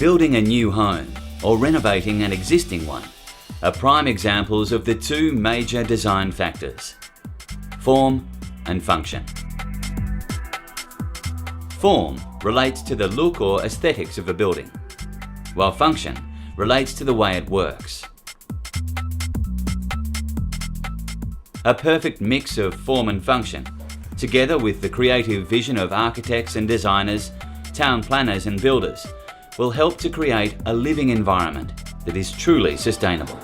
Building a new home or renovating an existing one are prime examples of the two major design factors: form and function. Form relates to the look or aesthetics of a building, while function relates to the way it works. A perfect mix of form and function, together with the creative vision of architects and designers, town planners and builders, will help to create a living environment that is truly sustainable.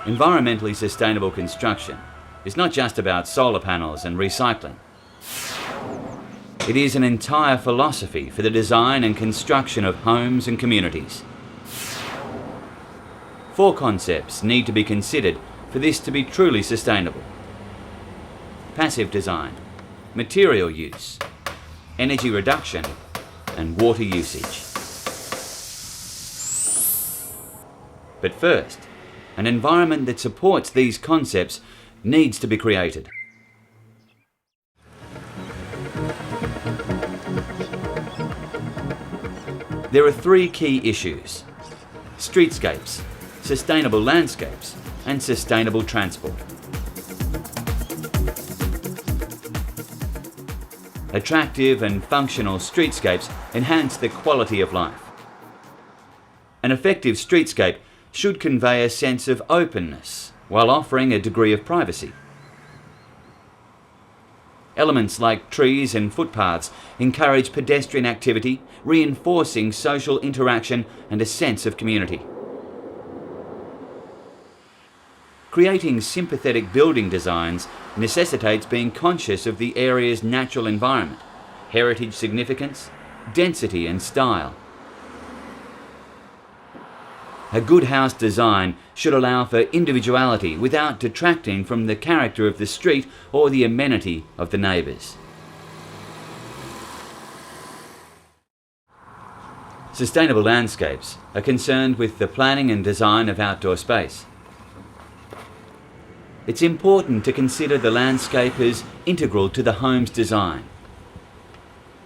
Environmentally sustainable construction is not just about solar panels and recycling. It is an entire philosophy for the design and construction of homes and communities. Four concepts need to be considered for this to be truly sustainable: passive design, material use, energy reduction, and water usage. But first, an environment that supports these concepts needs to be created. There are three key issues: streetscapes, sustainable landscapes, and sustainable transport. Attractive and functional streetscapes enhance the quality of life. An effective streetscape should convey a sense of openness while offering a degree of privacy. Elements like trees and footpaths encourage pedestrian activity, reinforcing social interaction and a sense of community. Creating sympathetic building designs necessitates being conscious of the area's natural environment, heritage significance, density and style. A good house design should allow for individuality without detracting from the character of the street or the amenity of the neighbours. Sustainable landscapes are concerned with the planning and design of outdoor space. It's important to consider the landscape as integral to the home's design.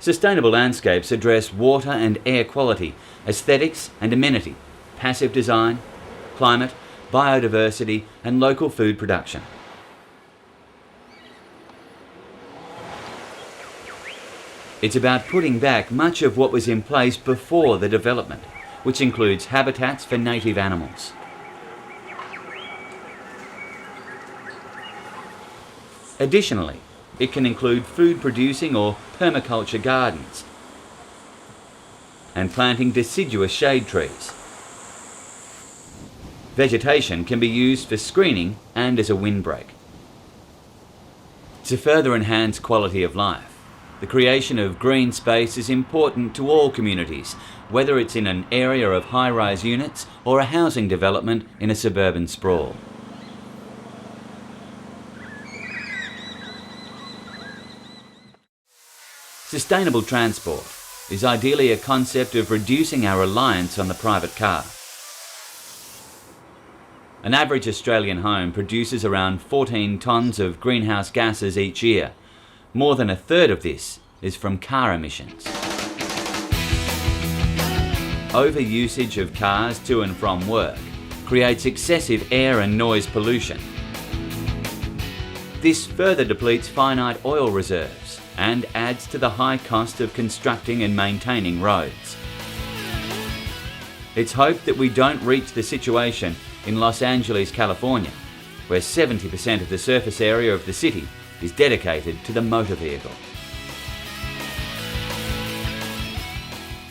Sustainable landscapes address water and air quality, aesthetics and amenity, passive design, climate, biodiversity, and local food production. It's about putting back much of what was in place before the development, which includes habitats for native animals. Additionally, it can include food-producing or permaculture gardens and planting deciduous shade trees. Vegetation can be used for screening and as a windbreak. To further enhance quality of life, the creation of green space is important to all communities, whether it's in an area of high-rise units or a housing development in a suburban sprawl. Sustainable transport is ideally a concept of reducing our reliance on the private car. An average Australian home produces around 14 tonnes of greenhouse gases each year. More than a third of this is from car emissions. Overusage of cars to and from work creates excessive air and noise pollution. This further depletes finite oil reserves and adds to the high cost of constructing and maintaining roads. It's hoped that we don't reach the situation in Los Angeles, California, where 70% of the surface area of the city is dedicated to the motor vehicle.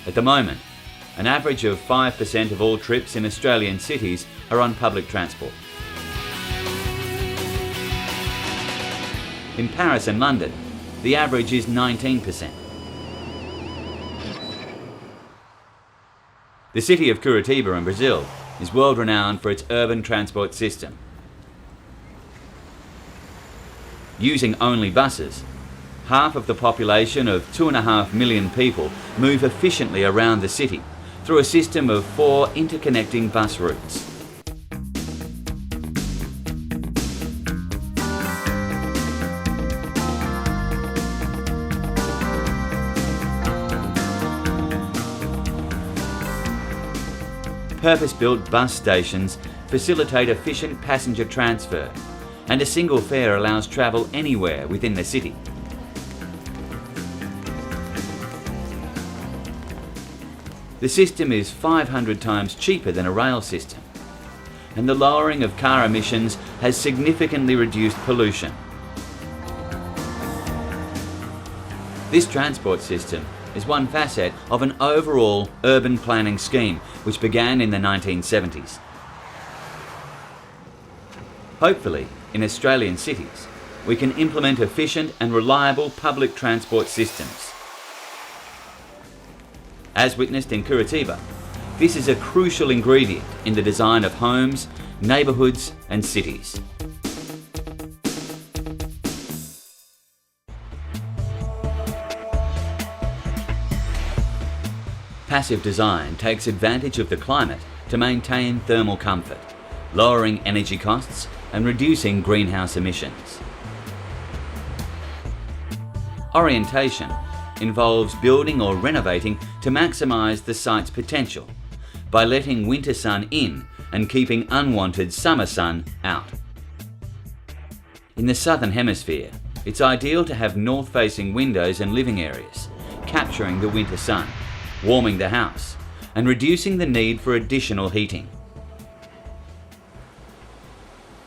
At the moment, an average of 5% of all trips in Australian cities are on public transport. In Paris and London, the average is 19%. The city of Curitiba in Brazil is world renowned for its urban transport system. Using only buses, half of the population of 2.5 million people move efficiently around the city through a system of 4 interconnecting bus routes. Purpose-built bus stations facilitate efficient passenger transfer, and a single fare allows travel anywhere within the city. The system is 500 times cheaper than a rail system, and the lowering of car emissions has significantly reduced pollution. This transport system is one facet of an overall urban planning scheme which began in the 1970s. Hopefully, in Australian cities, we can implement efficient and reliable public transport systems. As witnessed in Curitiba, this is a crucial ingredient in the design of homes, neighbourhoods and cities. Passive design takes advantage of the climate to maintain thermal comfort, lowering energy costs and reducing greenhouse emissions. Orientation involves building or renovating to maximise the site's potential by letting winter sun in and keeping unwanted summer sun out. In the southern hemisphere, it's ideal to have north-facing windows and living areas, capturing the winter sun, warming the house, and reducing the need for additional heating.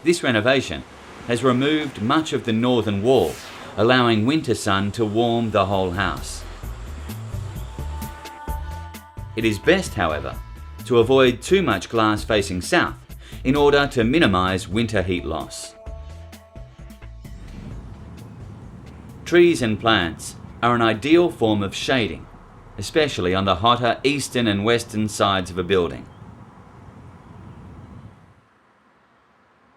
This renovation has removed much of the northern wall, allowing winter sun to warm the whole house. It is best, however, to avoid too much glass facing south in order to minimise winter heat loss. Trees and plants are an ideal form of shading, especially on the hotter eastern and western sides of a building.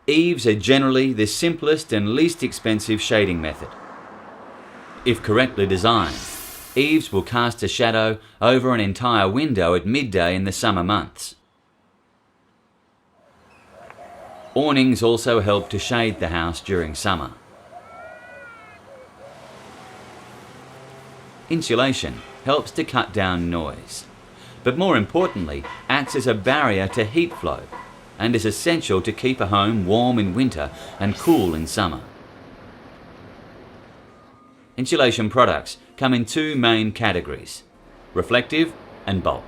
Eaves are generally the simplest and least expensive shading method. If correctly designed, eaves will cast a shadow over an entire window at midday in the summer months. Awnings also help to shade the house during summer. Insulation helps to cut down noise, but more importantly acts as a barrier to heat flow and is essential to keep a home warm in winter and cool in summer. Insulation products come in two main categories: reflective and bulk.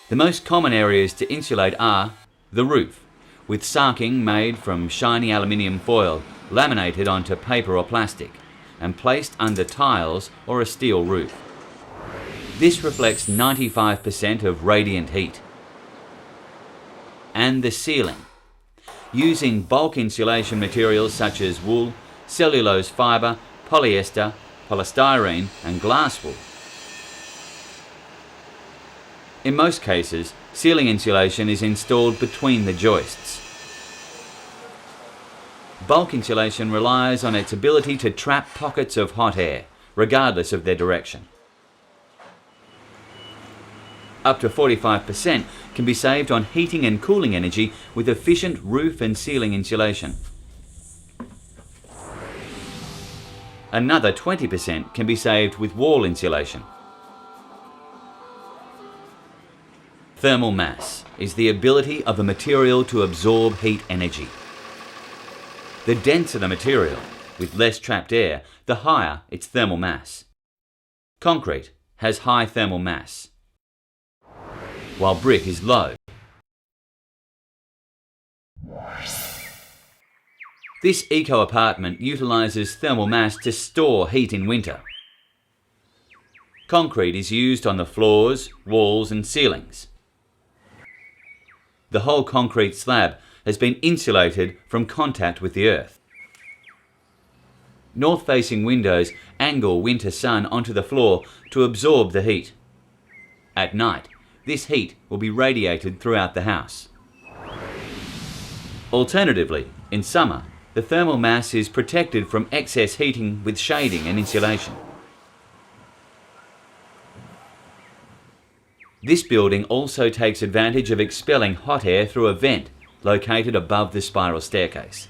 The most common areas to insulate are the roof, with sarking made from shiny aluminium foil laminated onto paper or plastic and placed under tiles or a steel roof. This reflects 95% of radiant heat. And the ceiling, using bulk insulation materials such as wool, cellulose fibre, polyester, polystyrene and glass wool. In most cases, ceiling insulation is installed between the joists. Bulk insulation relies on its ability to trap pockets of hot air, regardless of their direction. Up to 45% can be saved on heating and cooling energy with efficient roof and ceiling insulation. Another 20% can be saved with wall insulation. Thermal mass is the ability of a material to absorb heat energy. The denser the material, with less trapped air, the higher its thermal mass. Concrete has high thermal mass, while brick is low. This eco-apartment utilises thermal mass to store heat in winter. Concrete is used on the floors, walls and ceilings. The whole concrete slab has been insulated from contact with the earth. North-facing windows angle winter sun onto the floor to absorb the heat. At night, this heat will be radiated throughout the house. Alternatively, in summer, the thermal mass is protected from excess heating with shading and insulation. This building also takes advantage of expelling hot air through a vent located above the spiral staircase.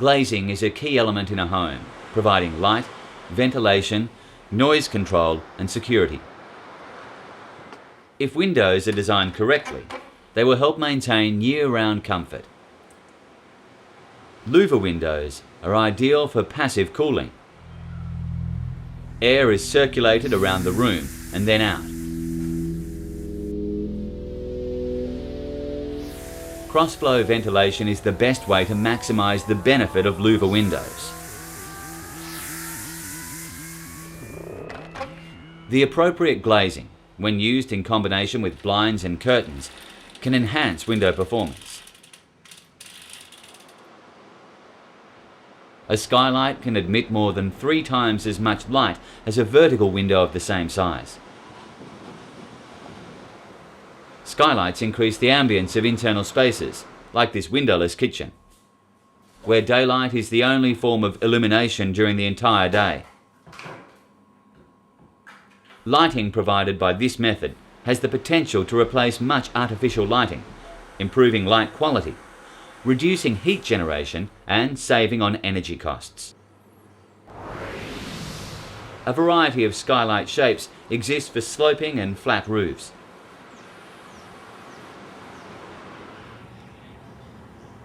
Glazing is a key element in a home, providing light, ventilation, noise control and security. If windows are designed correctly, they will help maintain year-round comfort. Louver windows are ideal for passive cooling. Air is circulated around the room and then out. Cross-flow ventilation is the best way to maximise the benefit of louver windows. The appropriate glazing, when used in combination with blinds and curtains, can enhance window performance. A skylight can admit more than 3 times as much light as a vertical window of the same size. Skylights increase the ambience of internal spaces, like this windowless kitchen, where daylight is the only form of illumination during the entire day. Lighting provided by this method has the potential to replace much artificial lighting, improving light quality, reducing heat generation and saving on energy costs. A variety of skylight shapes exist for sloping and flat roofs.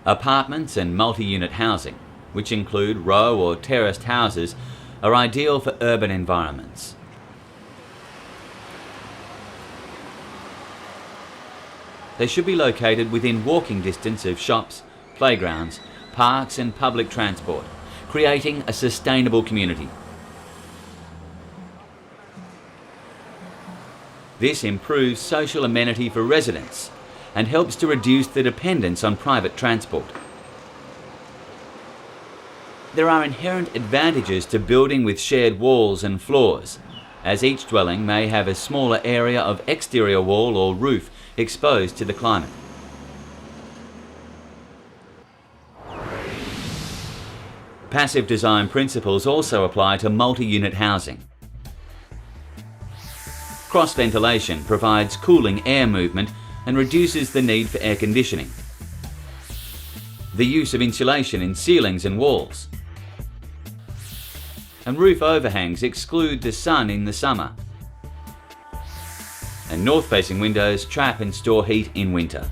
Apartments and multi-unit housing, which include row or terraced houses, are ideal for urban environments. They should be located within walking distance of shops, playgrounds, parks and public transport, creating a sustainable community. This improves social amenity for residents and helps to reduce the dependence on private transport. There are inherent advantages to building with shared walls and floors, as each dwelling may have a smaller area of exterior wall or roof exposed to the climate. Passive design principles also apply to multi-unit housing. Cross-ventilation provides cooling air movement and reduces the need for air conditioning. The use of insulation in ceilings and walls. And roof overhangs exclude the sun in the summer. And north-facing windows trap and store heat in winter.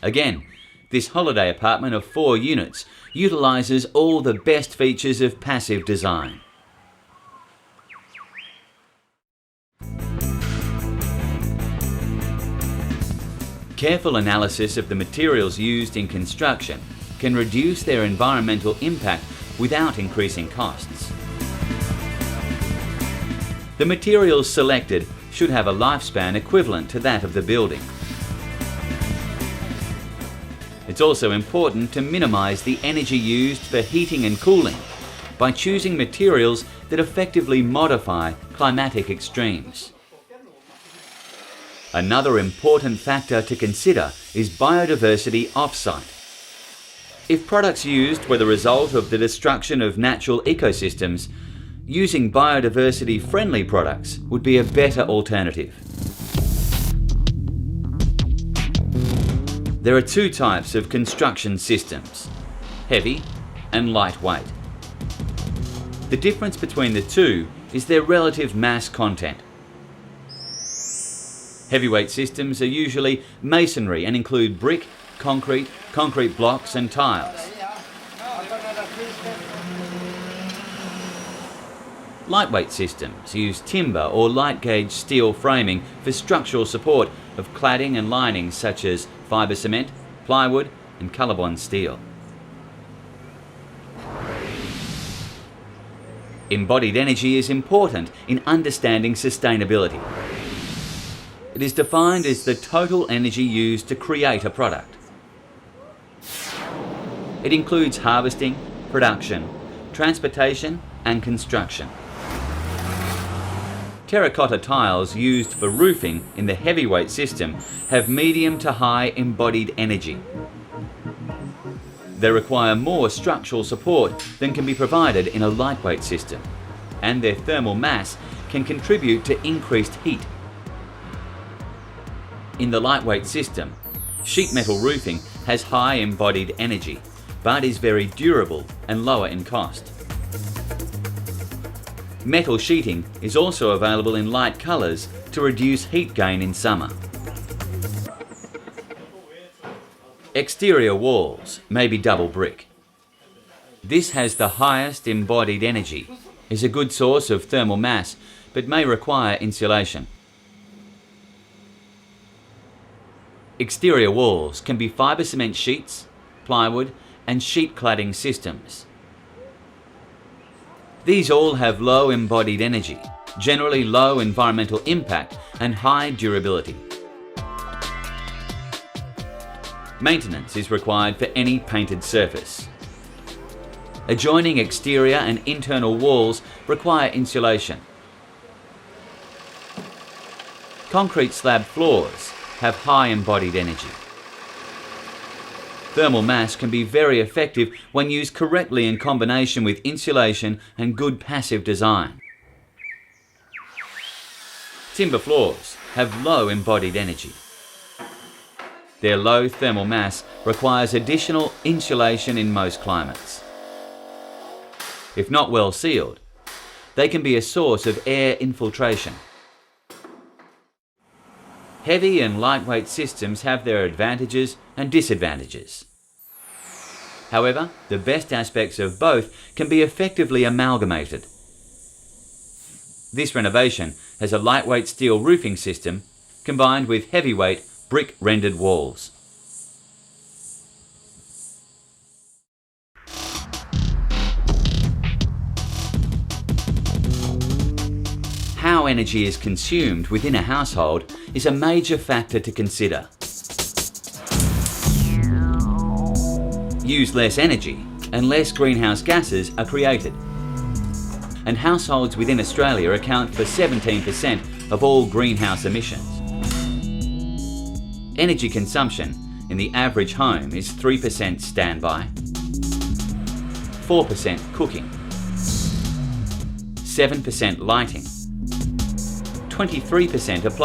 Again, this holiday apartment of 4 units utilises all the best features of passive design. Careful analysis of the materials used in construction can reduce their environmental impact without increasing costs. The materials selected should have a lifespan equivalent to that of the building. It's also important to minimise the energy used for heating and cooling by choosing materials that effectively modify climatic extremes. Another important factor to consider is biodiversity off-site. If products used were the result of the destruction of natural ecosystems, using biodiversity-friendly products would be a better alternative. There are 2 types of construction systems, heavy and lightweight. The difference between the two is their relative mass content. Heavyweight systems are usually masonry and include brick, concrete blocks and tiles. Lightweight systems use timber or light gauge steel framing for structural support of cladding and linings such as fibre cement, plywood and Colorbond steel. Embodied energy is important in understanding sustainability. It is defined as the total energy used to create a product. It includes harvesting, production, transportation and construction. Terracotta tiles used for roofing in the heavyweight system have medium to high embodied energy. They require more structural support than can be provided in a lightweight system, and their thermal mass can contribute to increased heat. In the lightweight system, sheet metal roofing has high embodied energy, but is very durable and lower in cost. Metal sheeting is also available in light colours to reduce heat gain in summer. Exterior walls may be double brick. This has the highest embodied energy, is a good source of thermal mass, but may require insulation. Exterior walls can be fibre cement sheets, plywood and sheet cladding systems. These all have low embodied energy, generally low environmental impact and high durability. Maintenance is required for any painted surface. Adjoining exterior and internal walls require insulation. Concrete slab floors have high embodied energy. Thermal mass can be very effective when used correctly in combination with insulation and good passive design. Timber floors have low embodied energy. Their low thermal mass requires additional insulation in most climates. If not well sealed, they can be a source of air infiltration. Heavy and lightweight systems have their advantages and disadvantages. However, the best aspects of both can be effectively amalgamated. This renovation has a lightweight steel roofing system combined with heavyweight brick rendered walls. How energy is consumed within a household is a major factor to consider. Use less energy and less greenhouse gases are created. And households within Australia account for 17% of all greenhouse emissions. Energy consumption in the average home is 3% standby, 4% cooking, 7% lighting, 23% appliances.